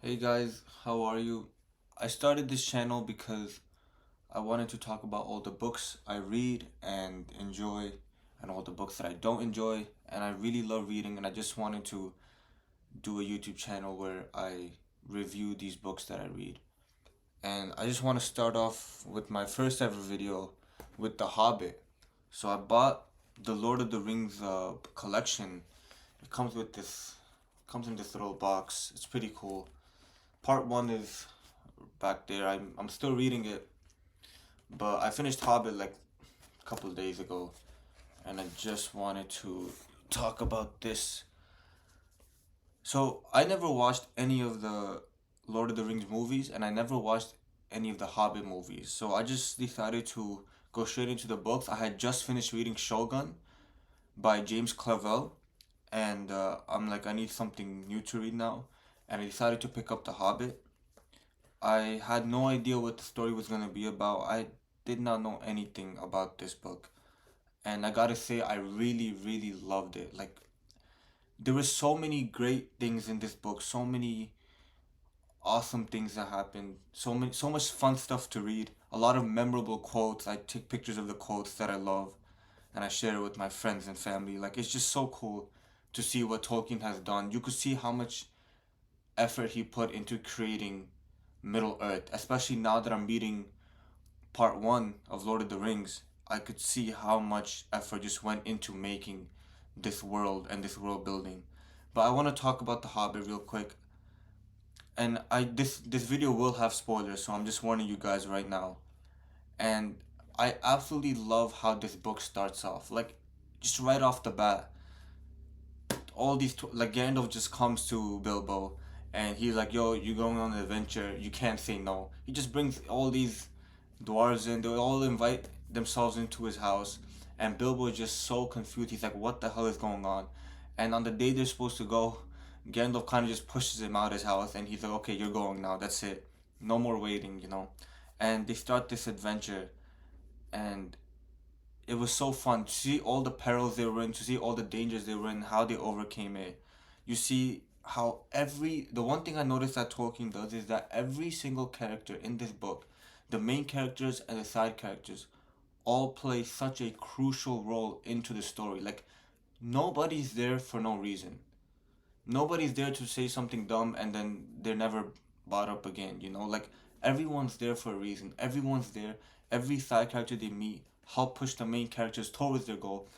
Hey guys, how are you? I started this channel because I wanted to talk about all the books I read and enjoy and all the books that I don't enjoy, and I really love reading, and I just wanted to do a YouTube channel where I review these books that I read. And I just want to start off with my first ever video with The Hobbit. So I bought the Lord of the Rings collection. It comes in this little box. It's pretty cool. Part 1 is back there. I'm still reading it, but I finished Hobbit like a couple of days ago, and I just wanted to talk about this. So I never watched any of the Lord of the Rings movies, and I never watched any of the Hobbit movies. So I just decided to go straight into the books. I had just finished reading Shogun by James Clavell, and I'm like, I need something new to read now, and I decided to pick up The Hobbit. I had no idea what the story was going to be about. I did not know anything about this book. And I gotta say, I really, really loved it. Like, there were so many great things in this book, so many awesome things that happened, so much fun stuff to read, a lot of memorable quotes. I take pictures of the quotes that I love and I share it with my friends and family. Like, it's just so cool to see what Tolkien has done. You could see how much effort he put into creating Middle Earth, especially now that I'm reading part 1 of Lord of the Rings. I could see how much effort just went into making this world and this world building. But I want to talk about The Hobbit real quick. And this video will have spoilers, so I'm just warning you guys right now. And I absolutely love how this book starts off. Like, just right off the bat, all like Gandalf just comes to Bilbo and he's like, "Yo, you going on an adventure? You can't say no." He just brings all these dwarves in. They all invite themselves into his house, and Bilbo is just so confused. He's like, "What the hell is going on?" And on the day they're supposed to go, Gandalf kind of just pushes him out of his house, and he's like, "Okay, you're going now. That's it. No more waiting." And they start this adventure, and it was so fun to see all the perils they were in, to see all the dangers they were in, how they overcame it. You see how the one thing I noticed that Tolkien does is that every single character in this book, the main characters and the side characters, all play such a crucial role into the story. Like, nobody's there for no reason. Nobody's there to say something dumb and then they're never brought up again. Like, everyone's there for a reason. Everyone's there. Every side character they meet help push the main characters towards their goal.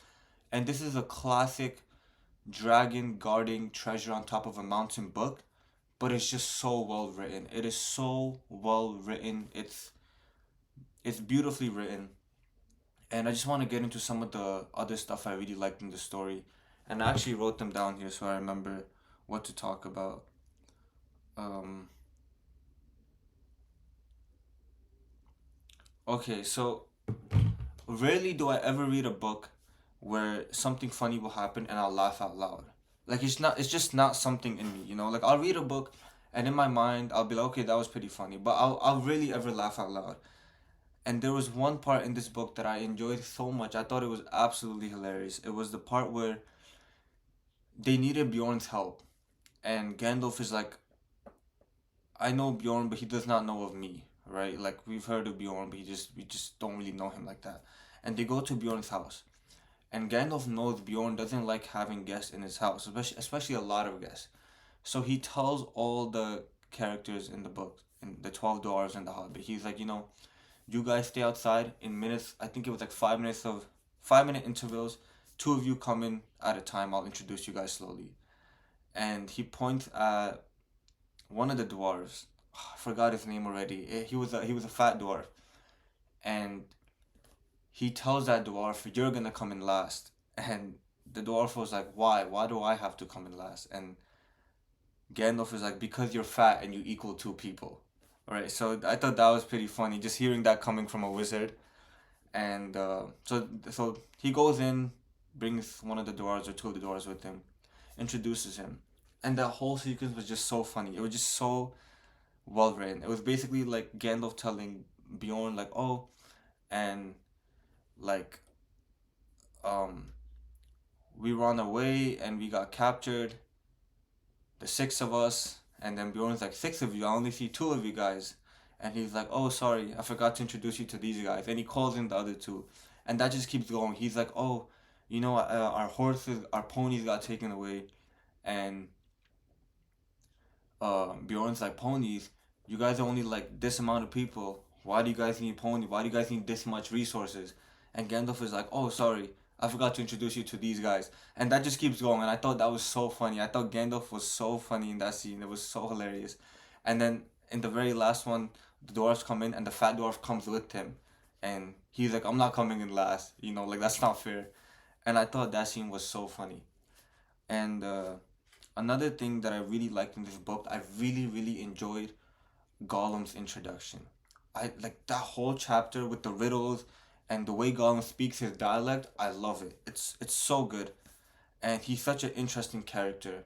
And this is a classic dragon guarding treasure on top of a mountain book, but it's just so well written. It is so well written. It's beautifully written. And I just want to get into some of the other stuff I really liked in the story. And I actually wrote them down here so I remember what to talk about. Um, okay, so rarely do I ever read a book where something funny will happen and I'll laugh out loud. Like, it's just not something in me. Like, I'll read a book and in my mind I'll be like, okay, that was pretty funny, but I'll really ever laugh out loud. And there was one part in this book that I enjoyed so much. I thought it was absolutely hilarious. It was the part where they needed Bjorn's help, and Gandalf is like, I know Bjorn, but he does not know of me, right? Like, we've heard of Bjorn, but we just don't really know him like that. And they go to Bjorn's house, and Gandalf knows Bjorn doesn't like having guests in his house, especially a lot of guests. So he tells all the characters in the book, in the 12 dwarves and the Hobbit, he's like, you guys stay outside in minutes. I think it was like 5 minutes of 5 minute intervals. Two of you come in at a time. I'll introduce you guys slowly. And he points at one of the dwarves. I forgot his name already. He was a fat dwarf, and he tells that dwarf, "You're gonna come in last." And the dwarf was like, "Why? Why do I have to come in last?" And Gandalf is like, "Because you're fat and you equal two people." All right. So I thought that was pretty funny, just hearing that coming from a wizard. And so he goes in, brings one of the dwarves or two of the dwarves with him, introduces him, and that whole sequence was just so funny. It was just so well written. It was basically like Gandalf telling Bjorn like, "Oh, and like um we ran away and we got captured, the six of us, And then Bjorn's like, six of you, I only see two of you guys. And he's like, oh, sorry, I forgot to introduce you to these guys. And he calls in the other two. And that just keeps going. He's like, oh, our horses, our ponies got taken away. And Bjorn's like, ponies, you guys are only like this amount of people. Why do you guys need ponies? Why do you guys need this much resources? And Gandalf is like, oh, sorry, I forgot to introduce you to these guys. And that just keeps going. And I thought that was so funny. I thought Gandalf was so funny in that scene. It was so hilarious. And then in the very last one, the dwarves come in and the fat dwarf comes with him. And he's like, I'm not coming in last. Like that's not fair. And I thought that scene was so funny. And another thing that I really liked in this book, I really, really enjoyed Gollum's introduction. I like that whole chapter with the riddles and the way Gollum speaks his dialect. I love it. It's so good, and he's such an interesting character.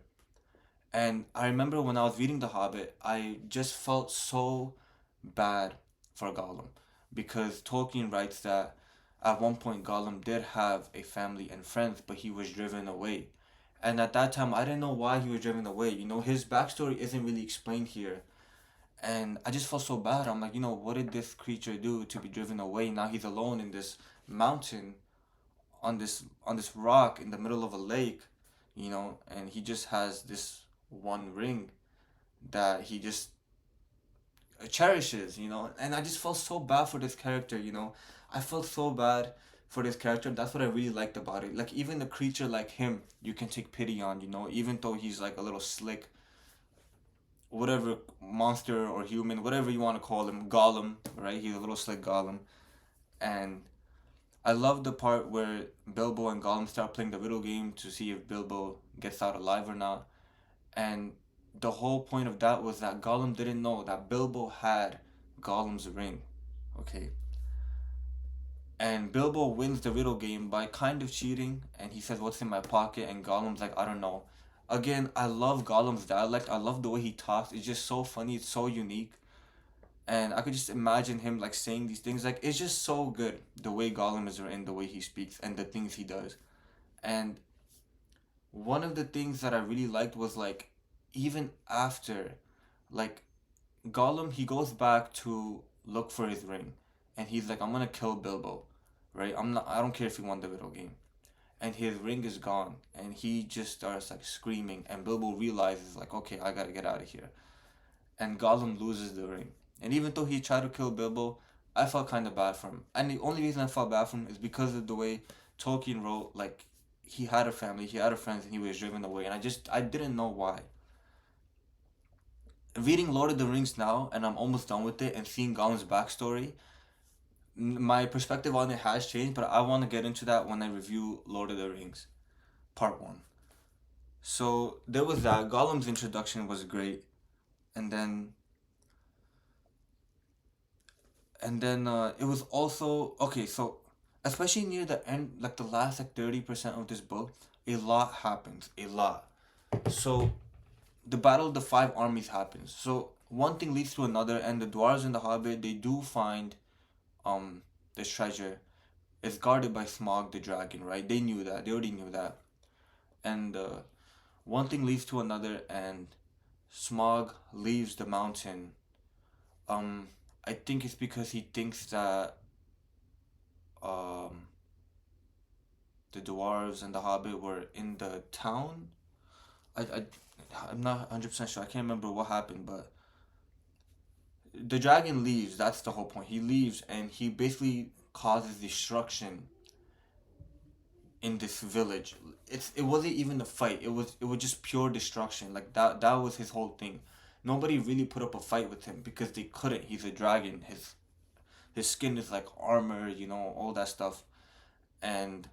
And I remember when I was reading The Hobbit, I just felt so bad for Gollum because Tolkien writes that at one point Gollum did have a family and friends, but he was driven away. And at that time, I didn't know why he was driven away. His backstory isn't really explained here. And I just felt so bad. I'm like, what did this creature do to be driven away? Now he's alone in this mountain on this rock in the middle of a lake, and he just has this one ring that he just cherishes, and I just felt so bad for this character. I felt so bad for this character. That's what I really liked about it. Like even a creature like him, you can take pity on, even though he's like a little slick, whatever monster or human, whatever you want to call him, Gollum, right? He's a little slick Gollum. And I love the part where Bilbo and Gollum start playing the riddle game to see if Bilbo gets out alive or not. And the whole point of that was that Gollum didn't know that Bilbo had Gollum's ring. Okay. And Bilbo wins the riddle game by kind of cheating, and he says, "What's in my pocket?" And Gollum's like, "I don't know." Again, I love Gollum's dialect. I love the way he talks. It's just so funny. It's so unique. And I could just imagine him like saying these things. Like it's just so good the way Gollum is written, the way he speaks, and the things he does. And one of the things that I really liked was like even after like Gollum he goes back to look for his ring and he's like, I'm gonna kill Bilbo. Right? I don't care if he won the riddle game. And his ring is gone and he just starts like screaming and Bilbo realizes like, okay, I gotta get out of here. And Gollum loses the ring. And even though he tried to kill Bilbo, I felt kind of bad for him. And the only reason I felt bad for him is because of the way Tolkien wrote, like, he had a family, he had a friends, and he was driven away. And I didn't know why. Reading Lord of the Rings now, and I'm almost done with it, and seeing Gollum's backstory, my perspective on it has changed, but I want to get into that when I review Lord of the Rings, Part 1. So, there was that. Gollum's introduction was great. And then it was also okay. So especially near the end, like the last like 30% of this book, a lot happens, a lot. So the battle of the five armies happens. So one thing leads to another, and the dwarves and the hobbit they do find um this treasure. It's guarded by Smaug the dragon, right? They knew that. They already knew that. And one thing leads to another, and Smaug leaves the mountain. Um, I think it's because he thinks that um the dwarves and the hobbit were in the town. I, I I'm not 100% sure. I can't remember what happened, but the dragon leaves. That's the whole point. He leaves and he basically causes destruction in this village. It wasn't even a fight. It was just pure destruction. Like that was his whole thing. Nobody really put up a fight with him because they couldn't. He's a dragon. His skin is like armor, all that stuff. And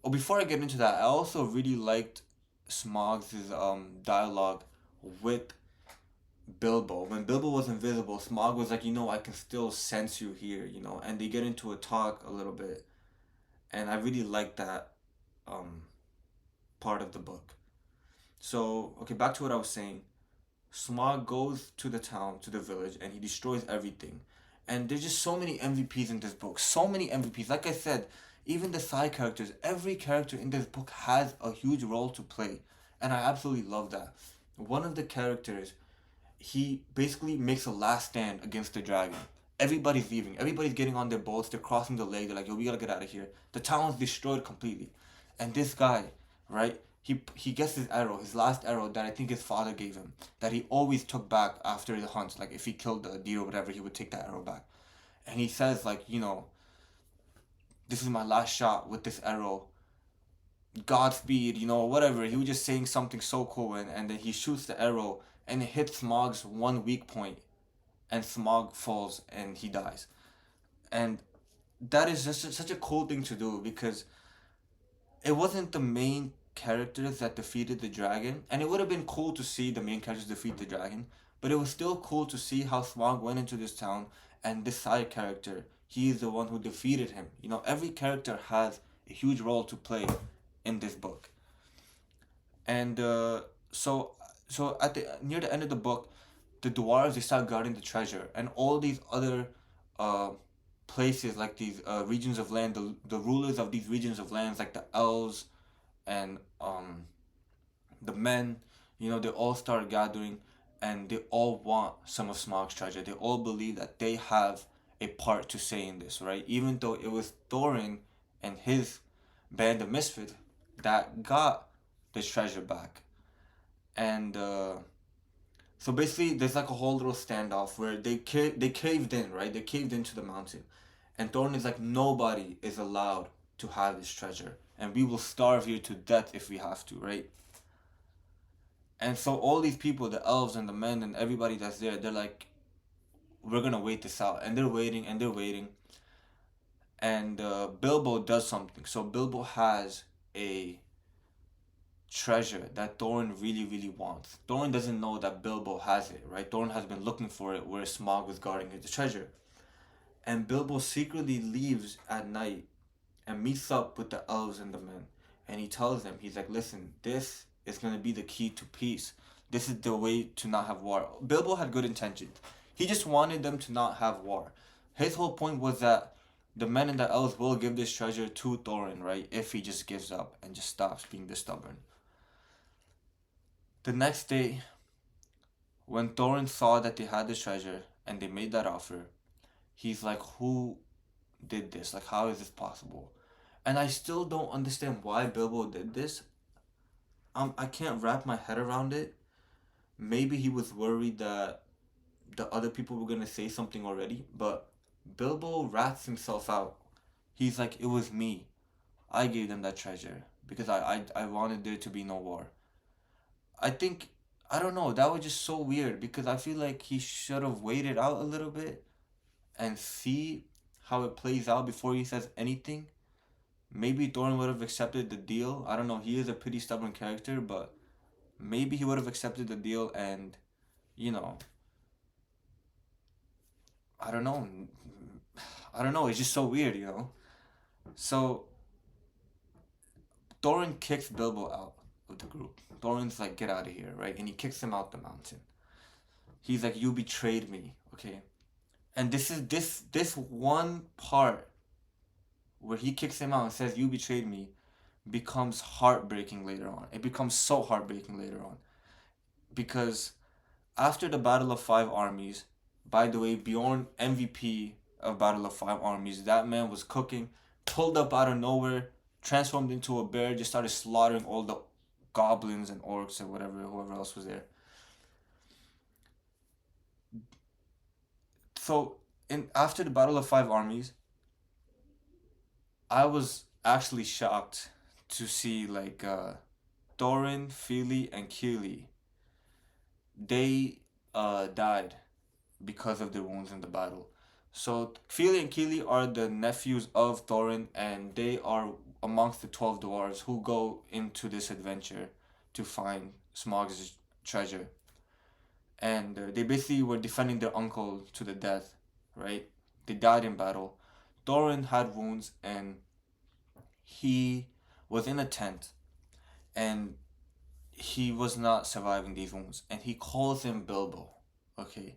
before I get into that, I also really liked Smogs' dialogue with Bilbo. When Bilbo was invisible, Smog was like, I can still sense you here, and they get into a talk a little bit. And I really liked that um part of the book. So, okay, back to what I was saying. Smog goes to the town, to the village, and he destroys everything. And there's just so many MVPs in this book. So many MVPs. Like I said, even the side characters, every character in this book has a huge role to play. And I absolutely love that. one of the characters, he basically makes a last stand against the dragon. Everybody's leaving. Everybody's getting on their boats. They're crossing the lake. They're like, yo, we gotta get out of here. The town's destroyed completely. And this guy, right? He gets his arrow, his last arrow that I think his father gave him, that he always took back after the hunt. Like if he killed a deer or whatever, he would take that arrow back. And he says like, this is my last shot with this arrow. Godspeed, whatever. He was just saying something so cool, and then he shoots the arrow and it hits Smog's one weak point, and Smog falls and he dies. And that is just such a cool thing to do, because it wasn't the main characters that defeated the dragon, and it would have been cool to see the main characters defeat the dragon, but it was still cool to see how Smog went into this town, and this side character, he is the one who defeated him. Every character has a huge role to play in this book. And so at the near the end of the book, the dwarves, they start guarding the treasure, and all these other uh places, like these regions of land, the rulers of these regions of lands, like the elves and the men, they all start gathering, and they all want some of Smaug's treasure. They all believe that they have a part to say in this, right? Even though it was Thorin and his band of misfits that got the treasure back. And so basically, there's like a whole little standoff where they caved in, right? They caved into the mountain, and Thorin is like, nobody is allowed to have this treasure, and we will starve here to death if we have to, right? And so all these people, the elves and the men and everybody that's there, they're like, we're gonna wait this out, and they're waiting and they're waiting, and Bilbo does something. So Bilbo has a treasure that Thorin really, really wants. Thorin doesn't know that Bilbo has it, right? Thorin has been looking for it where Smaug was guarding the treasure. And Bilbo secretly leaves at night and meets up with the elves and the men. And he tells them, he's like, listen, this is going to be the key to peace. This is the way to not have war. Bilbo had good intentions. He just wanted them to not have war. His whole point was that the men and the elves will give this treasure to Thorin, right? If he just gives up and just stops being this stubborn. The next day, when Thorin saw that they had the treasure and they made that offer, he's like, who did this? Like, how is this possible? And I still don't understand why Bilbo did this. I can't wrap my head around it. Maybe he was worried that the other people were gonna say something already, but Bilbo rats himself out. He's like, it was me. I gave them that treasure because I wanted there to be no war. I think, I don't know, that was just so weird, because I feel like he should have waited out a little bit and see how it plays out before he says anything. Maybe Thorin would have accepted the deal. I don't know, he is a pretty stubborn character, but maybe he would have accepted the deal, and, you know, I don't know. I don't know, it's just so weird. So, Thorin kicks Bilbo out of the group. Thorin's like, get out of here, right? And he kicks him out the mountain. He's like, you betrayed me, okay? And this is this one part where he kicks him out and says, you betrayed me, becomes heartbreaking later on. It becomes so heartbreaking later on. Because after the Battle of Five Armies, by the way, Bjorn, MVP of Battle of Five Armies, that man was cooking, pulled up out of nowhere, transformed into a bear, just started slaughtering all the goblins and orcs and whoever else was there. So, after the Battle of Five Armies, I was actually shocked to see like Thorin, Fili, and Kili. They died because of their wounds in the battle. So Fili and Kili are the nephews of Thorin, and they are amongst the 12 dwarves who go into this adventure to find Smaug's treasure. And they basically were defending their uncle to the death, right? They died in battle. Thorin had wounds, and he was in a tent, and he was not surviving these wounds, and he calls him Bilbo, okay?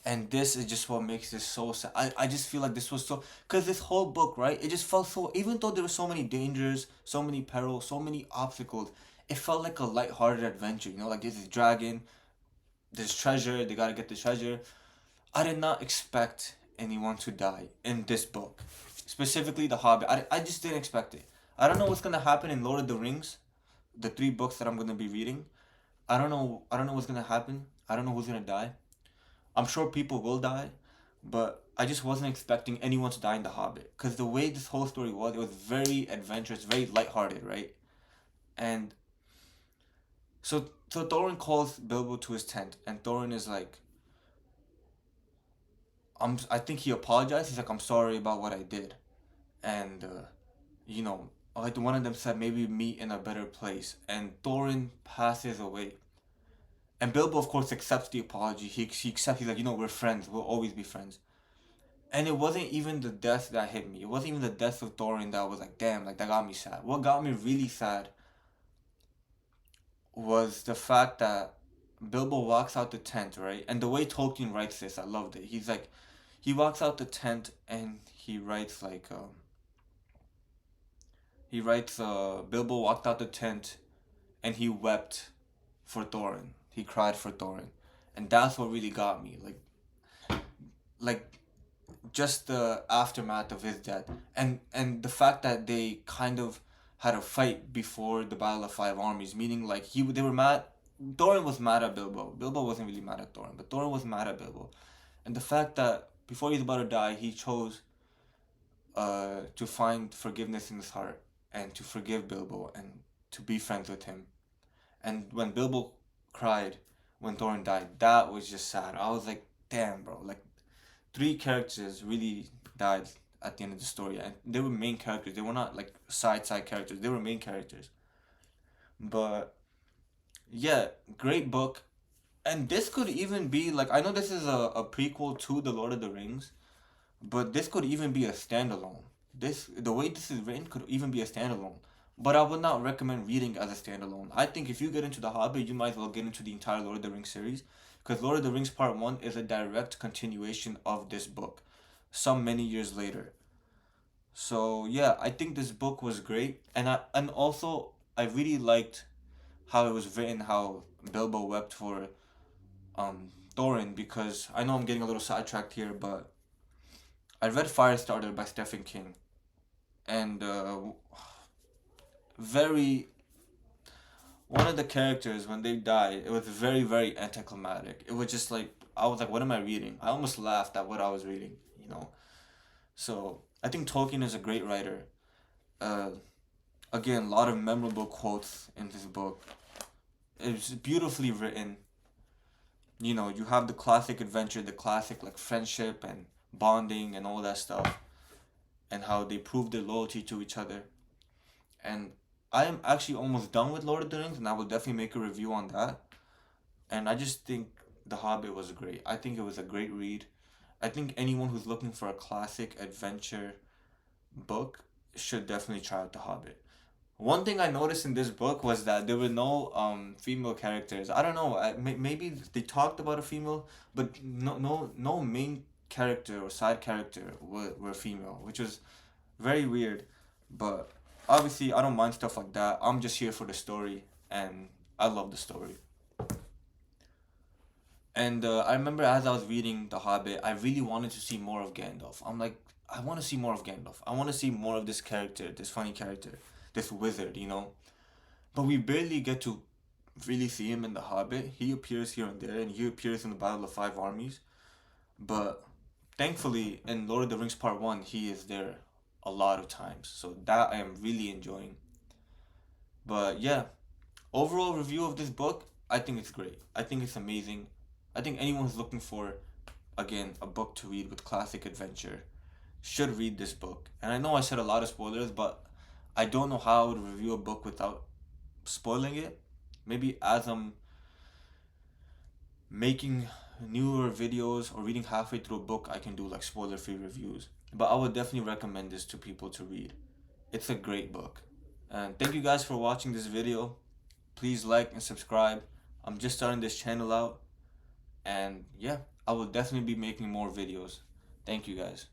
And this is just what makes this so sad. I just feel like this was so, because this whole book, right, it just felt so, even though there were so many dangers, so many perils, so many obstacles, it felt like a light-hearted adventure, you know, like there's this dragon, there's treasure, they gotta get the treasure. I did not expect anyone to die in this book. Specifically the Hobbit. I just didn't expect it. I don't know what's gonna happen in Lord of the Rings, the three books that I'm gonna be reading. I don't know what's gonna happen. I don't know who's gonna die. I'm sure people will die, but I just wasn't expecting anyone to die in The Hobbit. Because the way this whole story was, it was very adventurous, very lighthearted, right? And so Thorin calls Bilbo to his tent, and Thorin is like, I think he apologized. He's like, I'm sorry about what I did. And, you know, like one of them said, maybe meet in a better place. And Thorin passes away. And Bilbo, of course, accepts the apology. He accepts, he's like, you know, we're friends. We'll always be friends. And it wasn't even the death that hit me. It wasn't even the death of Thorin that was like, damn, like that got me sad. What got me really sad was the fact that Bilbo walks out the tent, right? And the way Tolkien writes this, I loved it. He's like, he walks out the tent and he writes like, Bilbo walked out the tent and he wept for Thorin. He cried for Thorin. And that's what really got me. Like just the aftermath of his death. And the fact that they kind of had a fight before the Battle of Five Armies, meaning like they were mad. Thorin was mad at Bilbo. Bilbo wasn't really mad at Thorin, but Thorin was mad at Bilbo. And the fact that before he's about to die, he chose to find forgiveness in his heart and to forgive Bilbo and to be friends with him. And when Bilbo cried when Thorin died, that was just sad. I was like, damn, bro. Like, three characters really died at the end of the story, and they were main characters. They were not like side characters. They were main characters. But yeah, great book. And this could even be like, I know this is a prequel to The Lord of the Rings, but this could even be a standalone. The way this is written could even be a standalone. But I would not recommend reading as a standalone. I think if you get into The Hobbit, you might as well get into the entire Lord of the Rings series. Because Lord of the Rings Part 1 is a direct continuation of this book, some many years later. So yeah, I think this book was great. And also I really liked how it was written, how Bilbo wept for Thorin, because I know I'm getting a little sidetracked here, but I read Firestarter by Stephen King, and very one of the characters when they died, it was very very anticlimactic. It was just like I was like, what am I reading? I almost laughed at what I was reading, you know. So I think Tolkien is a great writer. Uh, Again, a lot of memorable quotes in this book. It's beautifully written. You know, you have the classic adventure, the classic like friendship and bonding and all that stuff, and how they prove their loyalty to each other. And I am actually almost done with Lord of the Rings, and I will definitely make a review on that. And I just think The Hobbit was great. I think it was a great read. I think anyone who's looking for a classic adventure book should definitely try out The Hobbit. One thing I noticed in this book was that there were no female characters. I don't know. Maybe they talked about a female, but no main character or side character were female, which was very weird. But obviously, I don't mind stuff like that. I'm just here for the story, and I love the story. And I remember as I was reading The Hobbit, I really wanted to see more of Gandalf. I'm like, I want to see more of Gandalf. I want to see more of this character, this funny character, this wizard, you know? But we barely get to really see him in The Hobbit. He appears here and there, and he appears in the Battle of Five Armies. But thankfully, in Lord of the Rings Part 1, he is there a lot of times. So that I am really enjoying. But yeah, overall review of this book, I think it's great. I think it's amazing. I think anyone who's looking for, again, a book to read with classic adventure should read this book. And I know I said a lot of spoilers, but I don't know how I would review a book without spoiling it. Maybe as I'm making newer videos or reading halfway through a book, I can do like spoiler free reviews. But I would definitely recommend this to people to read. It's a great book. And thank you guys for watching this video. Please like and subscribe. I'm just starting this channel out. And yeah, I will definitely be making more videos. Thank you guys.